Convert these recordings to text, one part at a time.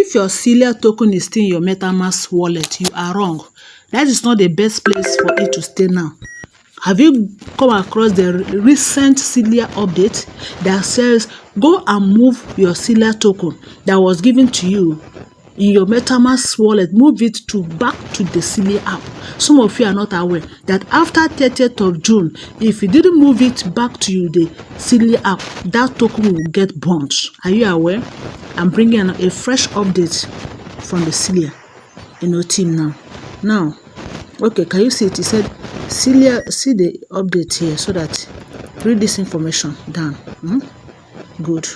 If your Celia token is still in your MetaMask wallet, you are wrong. That is not the best place for it to stay now. Have you come across the recent Celia update that says go and move your Celia token that was given to you in your MetaMask wallet, move it back to the Celia app? Some of you are not aware that after 30th of June, if you didn't move it back to the Celia app, that token will get burnt. Are you aware? I'm bringing a fresh update from the Celia team now. Now, okay, can you see it? It said Celia, see the update here so that read this information down. Good.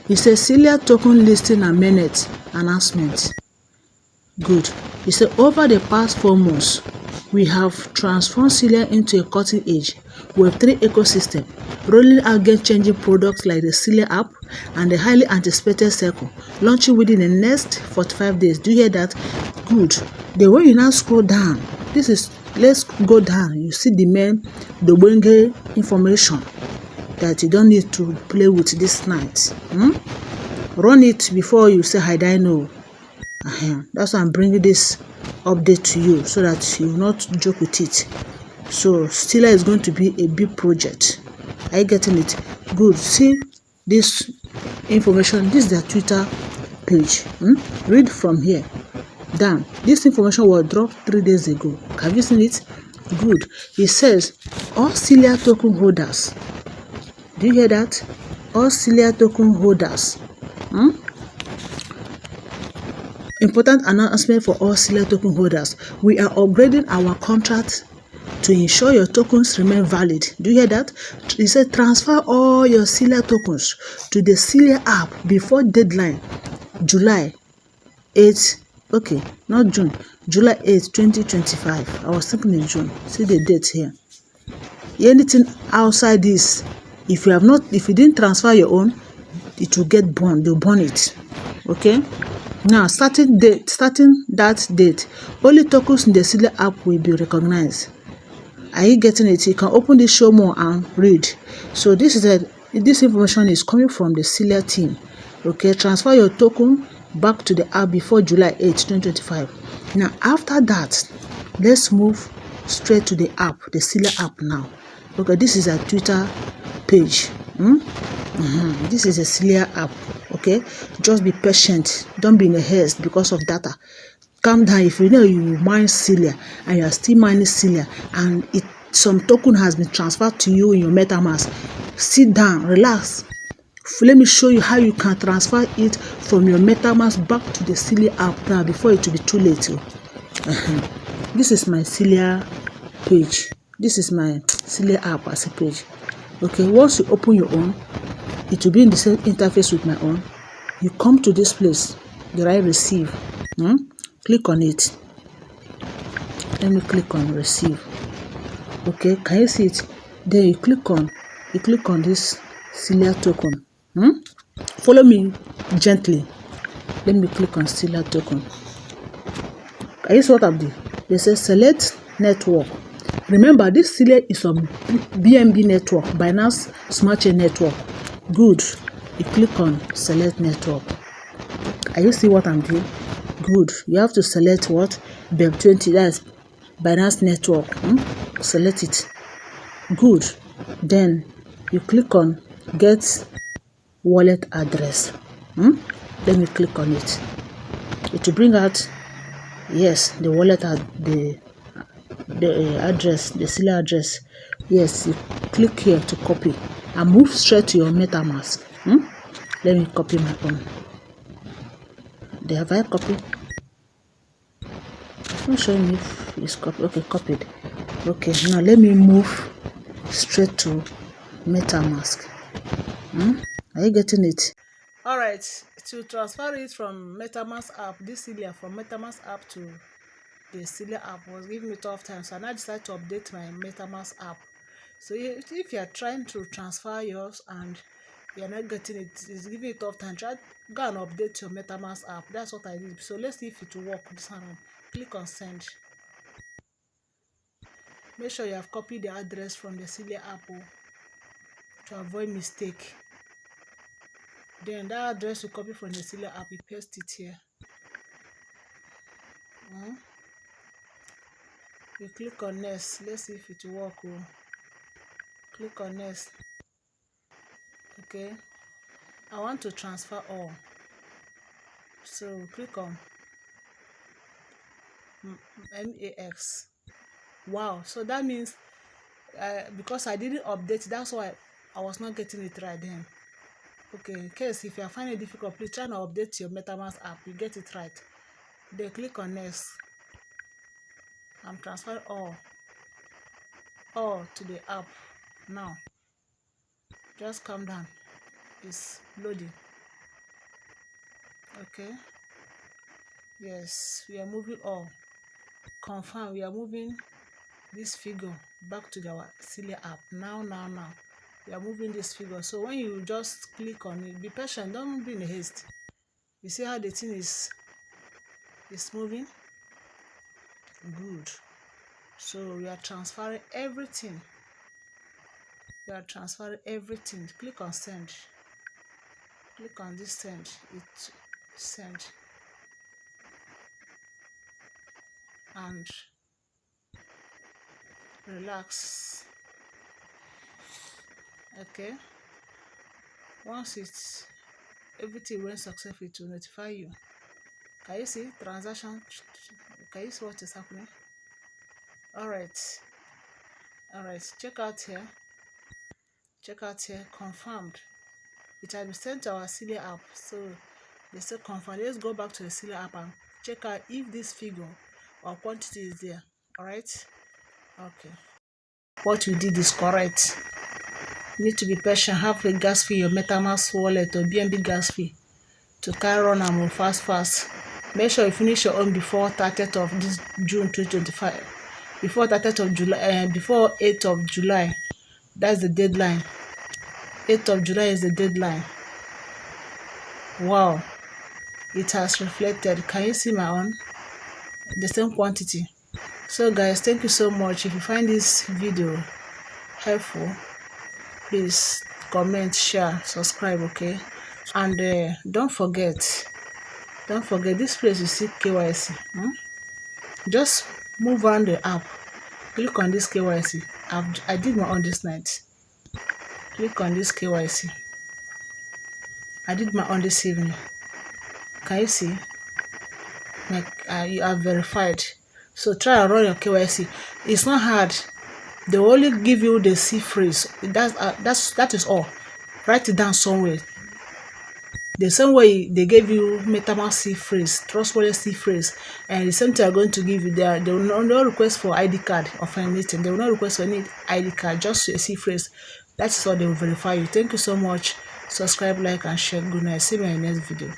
It says Celia token listing and minute announcement. Good. It said over the past 4 months, we have transformed Celia into a cutting-edge Web3 ecosystem, rolling out game-changing products like the Celia app and the highly anticipated Circle, launching within the next 45 days. Do you hear that? Good. The way you now scroll down, let's go down. You see the Wenge information that you don't need to play with this night. Run it before you say, I know. That's why I'm bringing this update to you so that you will not joke with it. So Celia is going to be a big project. Are you getting it? Good. See this information. This is their Twitter page. Read from here down. This information was dropped 3 days ago. Have you seen it? Good. It says all Celia token holders. Do you hear that? All Celia token holders. Important announcement for all Celia token holders. We are upgrading our contract to ensure your tokens remain valid. Do you hear that? It said transfer all your Celia tokens to the Celia app before deadline, July 8th. Okay, not June. July 8th, 2025. I was thinking in June. See the date here. Anything outside this, if you didn't transfer your own, it will get burned. They'll burn it. Okay. Now, starting that date, only tokens in the Celia app will be recognized. Are you getting it? You can open this show more and read. So this information is coming from the Celia team. Okay, transfer your token back to the app before July 8, 2025. Now, after that, let's move straight to the app, the Celia app now. Okay, this is a Twitter page. This is a Celia app. Okay, just be patient. Don't be in a haste because of data. Calm down. If you know you mine Celia and you are still mining Celia and some token has been transferred to you in your MetaMask, sit down, relax. Let me show you how you can transfer it from your MetaMask back to the Celia app now before it will be too late. This is my Celia page. This is my Celia app as a page. Okay, once you open your own, it will be in the same interface with my own. You come to this place, the right receive. Click on it. Let me click on receive. Okay, can you see it? Then you click on this Celia token. Follow me gently. Let me click on Celia token. Can you see what I'm doing? They say select network. Remember, this Celia is on BNB network, Binance Smart Chain network. Good. You click on select network. Are you see what I'm doing? Good. You have to select what? BEP20, that's Binance network. Select it. Good. Then you click on get wallet address. Let me click on it. It will bring out, yes, the wallet the address, the Celia address. Yes, you click here to copy and move straight to your MetaMask. Let me copy my own. Have I copied? It's not showing me if it's copied. Okay, copied. Okay, now let me move straight to MetaMask. Are you getting it? All right, to transfer it from MetaMask app, this Celia from MetaMask app to the Celia app was giving me tough time, so I now decided to update my MetaMask app. So if you are trying to transfer yours and you are not getting it, it's giving you tough time, go and update your MetaMask app. That's what I did. So let's see if it will work this time. Click on send. Make sure you have copied the address from the Celia app to avoid mistake. Then that address you copy from the Celia app, you paste it here. You click on next. Let's see if it will work. Click on next. Okay, I want to transfer all, so click on MAX. Wow, so that means because I didn't update, that's why I was not getting it right then. Okay, in case if you are finding it difficult, please try to update your MetaMask app. You get it right. Then click on next. I'm transferring all to the app now. Just calm down. It's loading. Okay. Yes, we are moving all. Confirm. We are moving this figure back to our Celia app. Now. We are moving this figure. So when you just click on it, be patient. Don't be in a haste. You see how the thing is moving? Good. So we are transferring everything. Click on send. Click on this send. It send. And relax. Okay. Once it's everything went successful, it will notify you. Can you see transaction? Can you see what is happening? All right. Check out here. Confirmed. It has been sent to our Celia app. So they say confirmed. Let's go back to the Celia app and check out if this figure or quantity is there. All right. Okay. What you did is correct. You need to be patient. Have a gas fee, your MetaMask wallet or BNB gas fee to carry on and move fast. Make sure you finish your own before 30th of this June 2025. Before 30th of July, before 8th of July. That's the deadline. 8th of July is the deadline. Wow. It has reflected. Can you see my own? The same quantity. So guys, thank you so much. If you find this video helpful, please comment, share, subscribe, okay? And don't forget this place you see KYC. Just move around the app. Click on this KYC. I did my own this night. Click on this KYC. I did my own this evening. Can you see? Like you are verified. So try and run your KYC. It's not hard. They only give you the C phrase. That is all. Write it down somewhere. The same way they gave you MetaMask C phrase, trustworthy C phrase, and the same thing are going to give you there. They will not request for ID card or anything. They will not request for any ID card, just a C phrase. That's all they will verify you. Thank you so much. Subscribe, like, and share. Good night. See you in the next video.